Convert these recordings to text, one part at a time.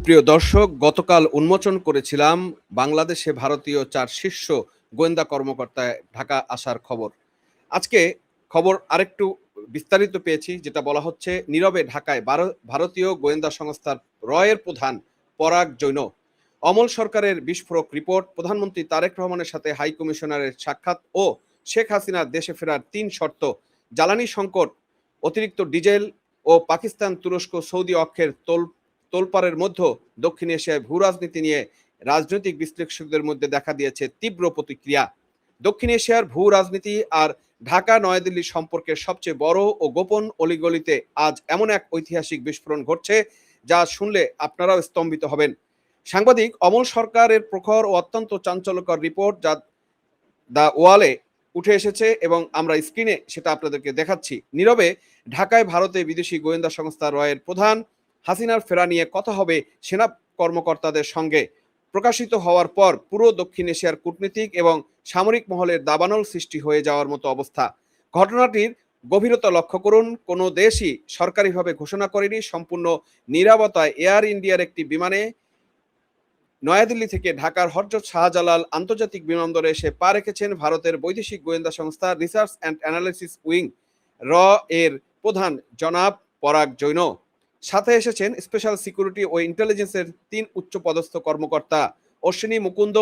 সুপ্রিয় দর্শক, গতকাল উন্মোচন করেছিলাম বাংলাদেশে ভারতীয় 4 শীর্ষ গোয়েন্দা কর্মকর্তা ঢাকা আসার খবর। আজকে খবর আরেকটু বিস্তারিত পেয়েছি, যেটা বলা হচ্ছে নীরবে ঢাকায় ভারতীয় গোয়েন্দা সংস্থার রয়ের প্রধান পরাগ জৈন। অমল সরকারের বিস্ফোরক রিপোর্ট, প্রধানমন্ত্রী তারেক রহমানের সাথে হাই কমিশনারের সাক্ষাৎ ও শেখ হাসিনার দেশে ফেরার 3 শর্ত, জ্বালানি সংকট, অতিরিক্ত ডিজেল ও পাকিস্তান, তুরস্ক, সৌদি অক্ষের তোলপাড়ের মধ্যে দক্ষিণ এশিয়ায় ভূ রাজনীতি নিয়ে রাজনৈতিক বিশ্লেষকদের মধ্যে দেখা দিয়েছে তীব্র প্রতিক্রিয়া। দক্ষিণ এশিয়ার ভূ রাজনীতি আর ঢাকা নয়াদিল্লি সম্পর্কের সবচেয়ে বড় ও গোপন অলিগলিতে আজ এমন এক ঐতিহাসিক বিস্ফোরণ ঘটছে যা শুনলে আপনারাও স্তম্ভিত হবেন। সাংবাদিক অমল সরকারের প্রখর ও অত্যন্ত চাঞ্চল্যকর রিপোর্ট, যা দ্য ওয়ালে উঠে এসেছে এবং আমরা স্ক্রিনে সেটা আপনাদেরকে দেখাচ্ছি। নীরবে ঢাকায় ভারতে বিদেশি গোয়েন্দা সংস্থা রয়ের প্রধান হাসিনার ফেরা নিয়ে কথা হবে সেনা কর্মকর্তাদের সঙ্গে। প্রকাশিত হওয়ার পর পুরো দক্ষিণ এশিয়ার কূটনীতিক এবং সামরিক মহলের দাবানল সৃষ্টি হয়ে যাওয়ার মতো অবস্থা। ঘটনাটির গভীরতা লক্ষ্য করুন। কোনো দেশই সরকারিভাবে ঘোষণা করেনি সম্পূর্ণ নিরাপত্তায় এয়ার ইন্ডিয়ার একটি বিমানে নয়াদিল্লি থেকে ঢাকার হযরত শাহজালাল আন্তর্জাতিক বিমানবন্দরে এসে পা রেখেছেন ভারতের বৈদেশিক গোয়েন্দা সংস্থা রিসার্চ অ্যান্ড অ্যানালিসিস উইং এর প্রধান জনাব পরাগ জৈন। সাথে এসেছেন স্পেশাল সিকিউরিটি ও ইন্টেলিজেন্সের 3 উচ্চপদস্থ কর্মকর্তা, অশ্বিনী মুকুন্দ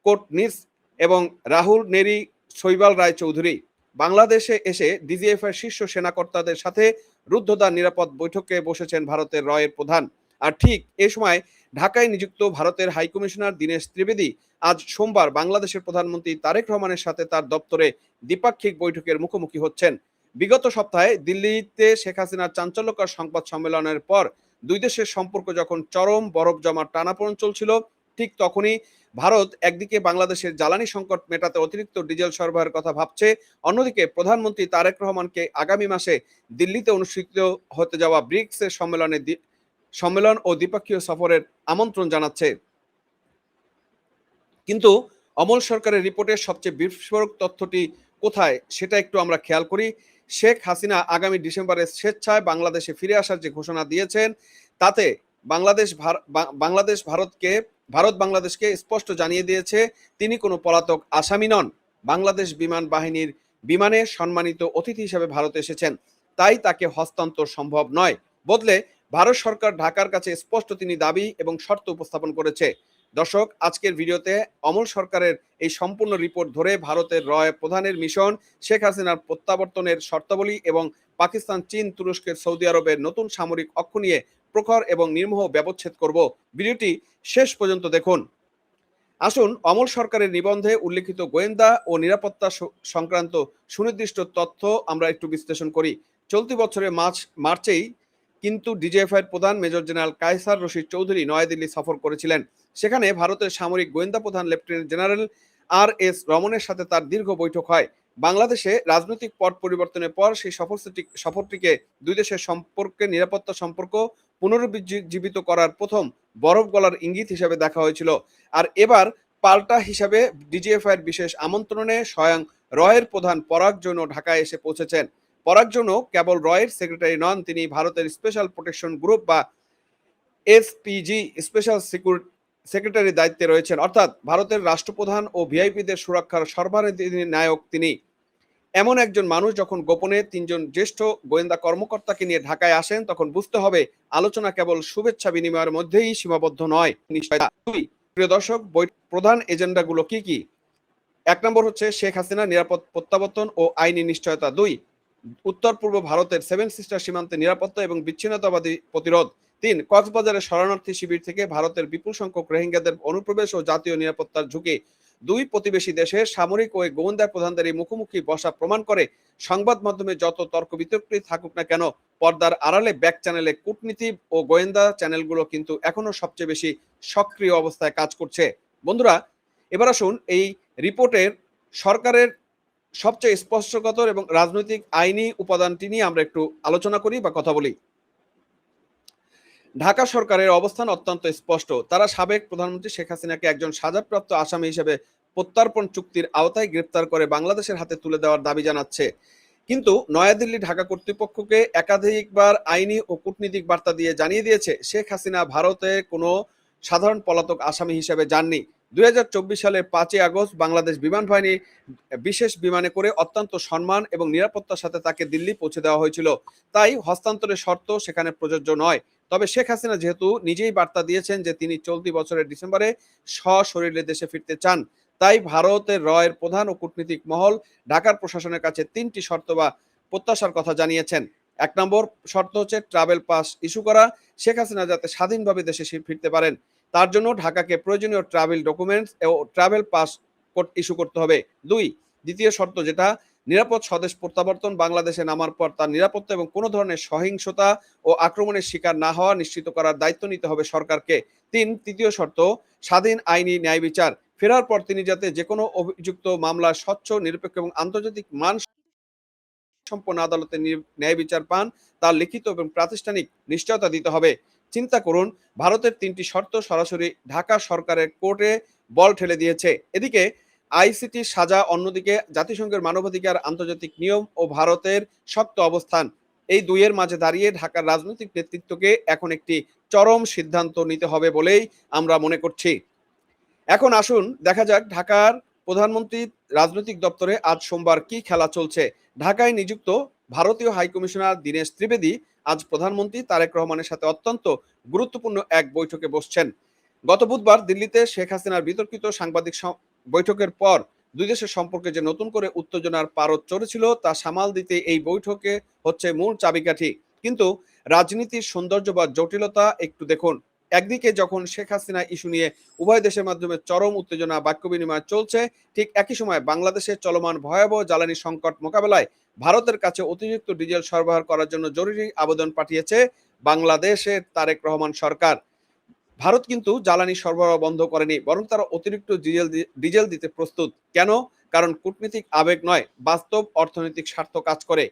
কোটনিস এবং রাহুল নেরি শৈবাল রায় চৌধুরী। বাংলাদেশে এসে ডিজিএফ এর শীর্ষ সেনাকর্তাদের সাথে রুদ্ধদ্বার নিরাপদ বৈঠকে বসেছেন ভারতের রয়ের প্রধান। আর ঠিক এ সময় ঢাকায় নিযুক্ত ভারতের হাইকমিশনার দীনেশ ত্রিবেদী আজ সোমবার বাংলাদেশের প্রধানমন্ত্রী তারেক রহমানের সাথে তার দপ্তরে দ্বিপাক্ষিক বৈঠকের মুখোমুখি হচ্ছেন। বিগত সপ্তাহে দিল্লিতে শেখ হাসিনার চাঞ্চল্যকর সংবাদ সম্মেলনের পর দুই দেশের সম্পর্ক যখন চরম বরফ জমার টানাপোড়েন চলছিল, ঠিক তখনই ভারত একদিকে বাংলাদেশের জ্বালানি সংকট মেটাতে অতিরিক্ত ডিজেল সরবরাহের কথা ভাবছে, অন্যদিকে প্রধানমন্ত্রী তারেক রহমানকে আগামী মাসে দিল্লিতে অনুষ্ঠিত হতে যাওয়া ব্রিক্সের সম্মেলন ও দ্বিপক্ষীয় সফরের আমন্ত্রণ জানাচ্ছে। কিন্তু অমল সরকারের রিপোর্টের সবচেয়ে বিস্ফোরক তথ্যটি কোথায় সেটা একটু আমরা খেয়াল করি। শেখ হাসিনা আগামী ডিসেম্বরে স্বেচ্ছায় বাংলাদেশে ফিরে আসার যে ঘোষণা দিয়েছেন, তাতে ভারত বাংলাদেশকে স্পষ্ট জানিয়ে দিয়েছে তিনি কোনো পলাতক আসামি নন। বাংলাদেশ বিমান বাহিনীর বিমানে সম্মানিত অতিথি হিসেবে ভারত এসেছেন, তাই তাকে হস্তান্তর সম্ভব নয়। বদলে ভারত সরকার ঢাকার কাছে স্পষ্ট তিনি দাবি এবং শর্ত উপস্থাপন করেছে। দর্শক, আজকের ভিডিওতে অমল সরকারের এই সম্পূর্ণ রিপোর্ট ধরে ভারতের রয় প্রধানের মিশন, শেখ হাসিনার প্রত্যাবর্তনের শর্তাবলী এবং পাকিস্তান, চীন, তুরস্কের সৌদি আরবের নতুন সামরিক অক্ষ নিয়ে প্রখর এবং নির্মোহ ব্যবচ্ছেদ করব। ভিডিওটি শেষ পর্যন্ত দেখুন। আসুন অমল সরকারের নিবন্ধে উল্লেখিত গোয়েন্দা ও নিরাপত্তা সংক্রান্ত সুনির্দিষ্ট তথ্য আমরা একটু বিশ্লেষণ করি। চলতি বছরের মার্চেই কিন্তু ডিজিএফআই প্রধান মেজর জেনারেল কায়সার রশিদ চৌধুরী নয়াদিল্লি সফর করেছিলেন। সেখানে ভারতের সামরিক গোয়েন্দা প্রধান লেফটেন্যান্ট জেনারেল আর.এস. রমনের সাথে তার দীর্ঘ বৈঠক হয়। বাংলাদেশে রাজনৈতিক পট পরিবর্তনের পর সেই সফরটিকে দুই দেশের সম্পর্কে নিরাপত্তা সম্পর্ক পুনরুজ্জীবিত করার প্রথম বরফ গলার ইঙ্গিত হিসেবে দেখা হয়েছিল। আর এবার পাল্টা হিসাবে ডিজিএফআই এর বিশেষ আমন্ত্রণে স্বয়ং রয়ের প্রধান পরাগ জৈন ঢাকায় এসে পৌঁছেছেন। পরাগ জৈন কেবল রয়ের সেক্রেটারি নন, তিনি ভারতের স্পেশাল প্রোটেকশন গ্রুপ বা এসপিজি স্পেশাল সেক্রেটারির দায়িত্বে রয়েছেন, অর্থাৎ ভারতের রাষ্ট্রপ্রধান ও ভিআইপিদের সুরক্ষার সর্বাধিনায়ক নায়ক তিনি। এমন একজন মানুষ যখন গোপনে 3 জন জ্যেষ্ঠ গোয়েন্দা কর্মকর্তাকে নিয়ে ঢাকায় আসেন, তখন বুঝতে হবে আলোচনা কেবল শুভেচ্ছা বিনিময়ের মধ্যেই সীমাবদ্ধ নয়। প্রিয় দর্শক, প্রধান এজেন্ডাগুলো কি কি? 1 নম্বর হচ্ছে শেখ হাসিনা নিরাপদ প্রত্যাবর্তন ও আইনি নিশ্চয়তা। 2, উত্তর পূর্ব ভারতের 7 সিস্টার সীমান্তে নিরাপত্তা এবং বিচ্ছিন্নতাবাদী প্রতিরোধ। 3, কক্সবাজারের শরণার্থী শিবির থেকে ভারতের বিপুল সংখ্যক রোহিঙ্গাদের অনুপ্রবেশ ও জাতীয় নিরাপত্তার ঝুঁকি। 2, প্রতিবেশী দেশের সামরিক ও গোয়েন্দা প্রধানদের মুখোমুখি বসা প্রমাণ করে সংবাদ মাধ্যমে যত তর্ক বিতর্কই থাকুক না কেন, পর্দার আড়ালে ব্যাক চ্যানেলে কূটনীতি ও গোয়েন্দা চ্যানেলগুলো কিন্তু এখনো সবচেয়ে বেশি সক্রিয় অবস্থায় কাজ করছে। বন্ধুরা, এবার আসুন এই রিপোর্টের সরকারের সবচেয়ে স্পষ্টগত এবং রাজনৈতিক আইনি উপাদানটি নিয়ে আমরা একটু আলোচনা করি বা কথা বলি। ঢাকা সরকারের অবস্থান অত্যন্ত স্পষ্ট। তারা সাবেক প্রধানমন্ত্রী শেখ হাসিনাকে একজন সাজাপ্রাপ্ত আসামি হিসেবে প্রত্যর্পণ চুক্তির আওতায় গ্রেপ্তার করে বাংলাদেশের হাতে তুলে দেওয়ার দাবি জানাচ্ছে। কিন্তু নয়াদিল্লি ঢাকা কর্তৃপক্ষকে একাধিকবার আইনি ও কূটনীতিক বার্তা দিয়ে জানিয়ে দিয়েছে শেখ হাসিনা ভারতে কোনো সাধারণ পলাতক আসামি হিসেবে যাননি। 2024 সালের 5ই আগস্ট বাংলাদেশ বিমান বাহিনী বিশেষ বিমানে করে অত্যন্ত সম্মান এবং নিরাপত্তার সাথে তাকে দিল্লি পৌঁছে দেওয়া হয়েছিল। তাই হস্তান্তরের শর্ত সেখানে প্রযোজ্য নয়। তবে শেখ হাসিনা যেহেতু নিজেই বার্তা দিয়েছেন যে তিনি চলতি বছরের ডিসেম্বরে সশরীরে দেশে ফিরতে চান, তাই ভারতের রয়ের প্রধান ও কূটনীতিক মহল ঢাকার প্রশাসনের কাছে 3টি শর্ত বা প্রত্যাশার কথা জানিয়েছেন। 1 নম্বর শর্ত হচ্ছে ট্রাভেল পাস ইস্যু করা, শেখ হাসিনা যাতে স্বাধীনভাবে দেশে ফিরতে পারেন তার জন্য ঢাকাকে প্রয়োজনীয় ট্রাভেল ডকুমেন্টস ও ট্রাভেল পাস ইস্যু করতে হবে। দ্বিতীয় শর্ত যেটা নিরাপদ স্বদেশ প্রত্যাবর্তন, বাংলাদেশে নামার পর তার নিরাপত্তা এবং কোনো ধরনের সহিংসতা ও আক্রমণের শিকার না হওয়া নিশ্চিত করার দায়িত্ব নিতে হবে সরকারকে। তৃতীয় শর্ত স্বাধীন আইনি ন্যায় বিচার, ফেরার পর তিনি যাতে যে কোনো অভিযুক্ত মামলার স্বচ্ছ, নিরপেক্ষ এবং আন্তর্জাতিক মান সম্পন্ন আদালতে ন্যায় বিচার পান তার লিখিত এবং প্রাতিষ্ঠানিক নিশ্চয়তা দিতে হবে। চিন্তা করুন, ভারতের 3টি শর্ত সরাসরি ঢাকা সরকারের কোর্টে বল ঠেলে দিয়েছে। এদিকে আইসিটি সাজা, অন্যদিকে জাতিসংঘের মানবাধিকার, আন্তর্জাতিক নিয়ম ও ভারতের শক্ত অবস্থান, এই দুইয়ের মাঝে দাঁড়িয়ে ঢাকার রাজনৈতিক নেতৃত্বকে এখন একটি চরম সিদ্ধান্ত নিতে হবে বলেই আমরা মনে করছি। এখন আসুন দেখা যাক ঢাকার প্রধানমন্ত্রীর রাজনৈতিক দপ্তরে আজ সোমবার কি খেলা চলছে। ঢাকায় নিযুক্ত ভারতীয় হাইকমিশনার দীনেশ ত্রিবেদী আজ প্রধানমন্ত্রী তারেক রহমানের সাথে অত্যন্ত গুরুত্বপূর্ণ এক বৈঠকে বসছেন। গত বুধবার দিল্লিতে শেখ হাসিনার বিতর্কিত সাংবাদিক বৈঠকের পর দুই দেশের সম্পর্কে যে নতুন করে উত্তেজনার পারদ চড়েছিল তা সামাল দিতে এই বৈঠকে হচ্ছে মূল চাবিকাঠি। কিন্তু রাজনীতির সৌন্দর্য বা জটিলতা একটু দেখুন। একদিকে যখন শেখ হাসিনা ইস্যু নিয়ে উভয় দেশের মাধ্যমে চরম উত্তেজনা বাক্য বিনিময় চলছে, ঠিক একই সময় বাংলাদেশের চলমান ভয়াবহ জ্বালানি সংকট মোকাবেলায় ভারতের কাছে অতিরিক্ত ডিজেল সরবরাহ করার জন্য জরুরি আবেদন পাঠিয়েছে বাংলাদেশের তারেক রহমান সরকার। ভারত কিন্তু জ্বালানি সরবরাহ বন্ধ করেনি, বরং তারা অতিরিক্ত ডিজেল দিতে প্রস্তুত। কেন? কারণ কূটনীতিক আবেগ নয়, বাস্তব অর্থনৈতিক স্বার্থ কাজ করে।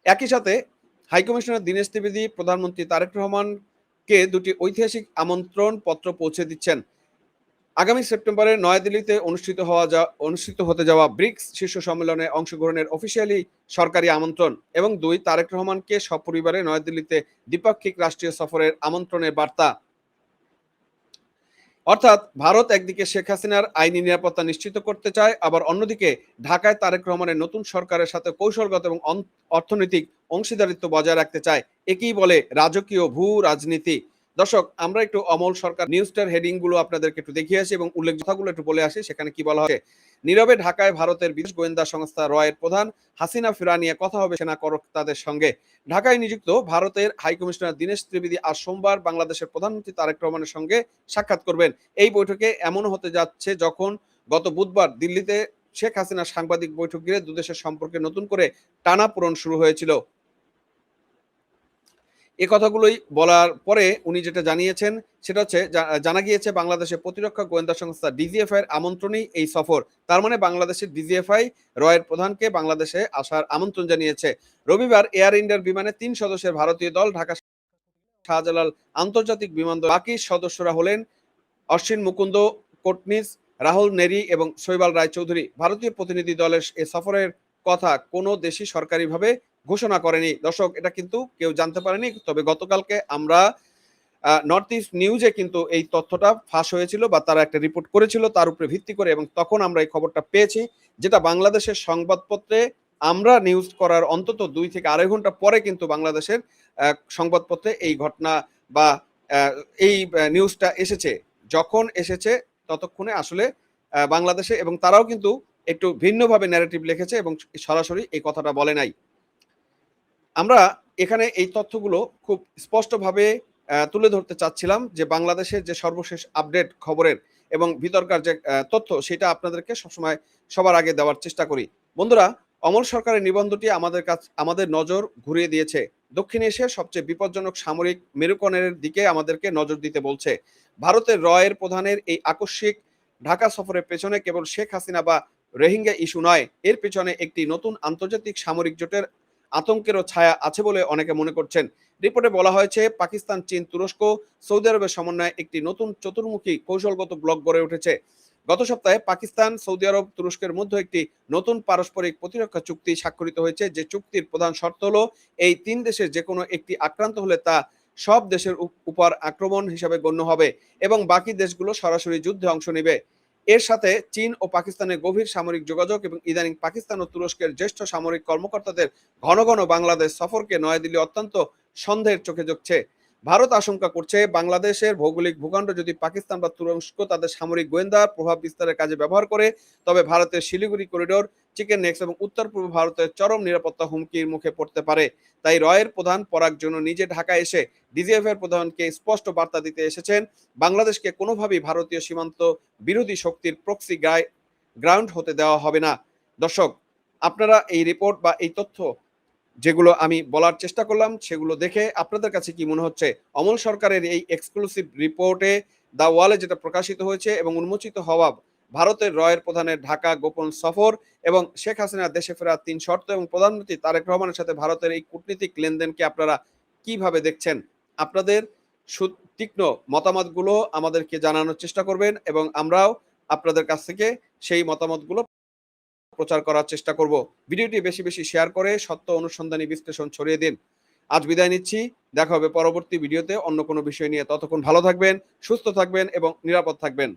একই সাথে হাইকমিশনার দীনেশ ত্রিবেদী প্রধানমন্ত্রী তারেক রহমানকে দুটি ঐতিহাসিক আমন্ত্রণ পত্র পৌঁছে দিচ্ছেন। আগামী সেপ্টেম্বরে নয়াদিল্লিতে অনুষ্ঠিত হতে যাওয়া ব্রিক্স শীর্ষ সম্মেলনে অংশগ্রহণের অফিসিয়ালি সরকারি আমন্ত্রণ, এবং 2 তারেক রহমানকে সপরিবারে নয়াদিল্লিতে দ্বিপাক্ষিক রাষ্ট্রীয় সফরের আমন্ত্রণের বার্তা। অর্থাৎ ভারত একদিকে শেখ হাসিনার আইনি নিরাপত্তা নিশ্চিত করতে চায়, আবার অন্যদিকে ঢাকায় তারেক রহমানের নতুন সরকারের সাথে কৌশলগত এবং অর্থনৈতিক অংশীদারিত্ব বজায় রাখতে চায়। একেই বলে রাজকীয় ভূ রাজনীতি। দর্শক, আমরা একটু অমল সরকার নিউজটার হেডিং গুলো আপনাদেরকে একটু দেখিয়ে আসি এবং উল্লেখ কথাগুলো একটু বলে আসি। সেখানে কি বলা হয়েছে? নীরবে ঢাকায় ভারতের বিদেশ গোয়েন্দা সংস্থা রয়ের প্রধান হাসিনা ফেরা নিয়ে কথা হবে সেনা কর্মকর্তাদের সঙ্গে। ঢাকায় নিযুক্ত ভারতের হাইকমিশনার দীনেশ ত্রিবেদী আজ সোমবার বাংলাদেশের প্রধানমন্ত্রী তারেক রহমানের সঙ্গে সাক্ষাৎ করবেন। এই বৈঠকে এমন হতে যাচ্ছে যখন গত বুধবার দিল্লিতে শেখ হাসিনার সাংবাদিক বৈঠক ঘিরে দুদেশের সম্পর্কে নতুন করে টানাপোড়েন শুরু হয়েছিল। এ কথাগুলোই বলার পরে উনি যেটা জানিয়েছেন সেটা হচ্ছে, জানা গিয়েছে বাংলাদেশের প্রতিরক্ষা গোয়েন্দা সংস্থা ডিজিএফআই এর আমন্ত্রণেই এই সফর। তার মানে বাংলাদেশের ডিজিএফআই রয়ের প্রধানকে বাংলাদেশে আসার আমন্ত্রণ জানিয়েছে। রবিবার এয়ার ইন্ডিয়ার বিমানে 3 সদস্যের ভারতীয় দল ঢাকা শাহজালাল আন্তর্জাতিক বিমানবন্দর। বাকি সদস্যরা হলেন অশ্বিন মুকুন্দ কোটনিস, রাহুল নেরি এবং শৈবাল রায়চৌধুরী। ভারতীয় প্রতিনিধি দলের এ সফরের কথা কোনো দেশই সরকারিভাবে ঘোষণা করেনি। দর্শক, এটা কিন্তু কেউ জানতে পারেনি। তবে গতকালকে আমরা নর্থ ইস্ট নিউজে কিন্তু এই তথ্যটা ফাঁস হয়েছিল বা তারা একটা রিপোর্ট করেছিল তার উপরে ভিত্তি করে, এবং তখন আমরা এই খবরটা পেয়েছি, যেটা বাংলাদেশের সংবাদপত্রে আমরা নিউজ করার অন্তত 2 থেকে 2.5 ঘন্টা পরে কিন্তু বাংলাদেশের সংবাদপত্রে এই ঘটনা বা এই নিউজটা এসেছে। যখন এসেছে ততক্ষণে আসলে বাংলাদেশে, এবং তারাও কিন্তু একটু ভিন্নভাবে ন্যারেটিভ লিখেছে এবং সরাসরি এই কথাটা বলে নাই। আমরা এখানে এই তথ্যগুলো খুব স্পষ্টভাবে তুলে ধরতে চাচ্ছিলাম যে বাংলাদেশের যে সর্বশেষ আপডেট খবরের এবং ভিতরকার যে তথ্য সেটা আপনাদেরকে সবসময় সবার আগে দেওয়ার চেষ্টা করি। বন্ধুরা, অমল সরকারের নিবন্ধটি আমাদের নজর ঘুরিয়ে দিয়েছে। দক্ষিণ এশিয়ার সবচেয়ে বিপজ্জনক সামরিক মেরুকরণের দিকে আমাদেরকে নজর দিতে বলছে। ভারতের রয়ের প্রধানের এই আকস্মিক ঢাকা সফরের পেছনে কেবল শেখ হাসিনা বা রোহিঙ্গা ইস্যু নয়, এর পেছনে একটি নতুন আন্তর্জাতিক সামরিক জোটের আতঙ্কেরও ছায়া আছে বলে অনেকে মনে করছেন। রিপোর্টে বলা হয়েছে পাকিস্তান, চীন, তুরস্ক, সৌদি আরবের সমন্বয়ে একটি নতুন চতুর্মুখী কৌশলগত ব্লক গড়ে উঠেছে। গত সপ্তাহে পাকিস্তান, সৌদি আরব, তুরস্কের মধ্যে একটি নতুন পারস্পরিক প্রতিরক্ষা চুক্তি স্বাক্ষরিত হয়েছে, যে চুক্তির প্রধান শর্ত হলো এই তিন দেশের যে কোনো একটি আক্রান্ত হলে তা সব দেশের উপর আক্রমণ হিসাবে গণ্য হবে এবং বাকি দেশগুলো সরাসরি যুদ্ধে অংশ নেবে। এর সাথে চীন ও পাকিস্তানের গভীর সামরিক যোগাযোগ এবং ইদানিং পাকিস্তান ও তুরস্কের জ্যেষ্ঠ সামরিক কর্মকর্তাদের ঘন ঘন বাংলাদেশ সফরকে নয়াদিল্লি অত্যন্ত সন্দেহের চোখে দেখছে। ভারত আশঙ্কা করছে বাংলাদেশের ভৌগোলিক ভূখণ্ড যদি পাকিস্তান বা তুরস্ক তাদের সামরিক গোয়েন্দা প্রভাব বিস্তারের কাজে ব্যবহার করে, তবে ভারতের শিলিগুড়ি করিডোর, চিকেন নেক্স এবং উত্তর পূর্ব ভারতের চরম নিরাপত্তা হুমকির মুখে পড়তে পারে। তাই রয়ের প্রধান পরাগ জন্য নিজে ঢাকায় এসে ডিজিএফ এর প্রধানকে স্পষ্ট বার্তা দিতে এসেছেন, বাংলাদেশকে কোনোভাবেই ভারতীয় সীমান্ত বিরোধী শক্তির প্রক্সি গ্রাউন্ড হতে দেওয়া হবে না। দর্শক, আপনারা এই রিপোর্ট বা এই তথ্য যেগুলো আমি বলার চেষ্টা করলাম সেগুলো দেখে আপনাদের কাছে কি মনে হচ্ছে? অমল সরকারের এই এক্সক্লুসিভ রিপোর্টে দ্য ওয়ালে যেটা প্রকাশিত হয়েছে এবং উন্মোচিত হওয়া ভারতের রয়ের প্রধানের ঢাকা গোপন সফর এবং শেখ হাসিনার দেশে ফেরার ৩ শর্ত এবং প্রধানমন্ত্রী তারেক রহমানের সাথে ভারতের এই কূটনীতিক লেনদেনকে আপনারা কিভাবে দেখছেন? আপনাদের তীক্ষ্ণ মতামতগুলো আমাদেরকে জানানোর চেষ্টা করবেন এবং আমরাও আপনাদের কাছ থেকে সেই মতামতগুলো প্রচার করার চেষ্টা করব। ভিডিওটি বেশি বেশি শেয়ার করে সত্য অনুসন্ধানী বিশ্লেষণ ছড়িয়ে দিন। আজ বিদায় নিচ্ছি, দেখা হবে পরবর্তী ভিডিওতে অন্য কোনো বিষয় নিয়ে। ততক্ষণ ভালো থাকবেন, সুস্থ থাকবেন এবং নিরাপদ থাকবেন।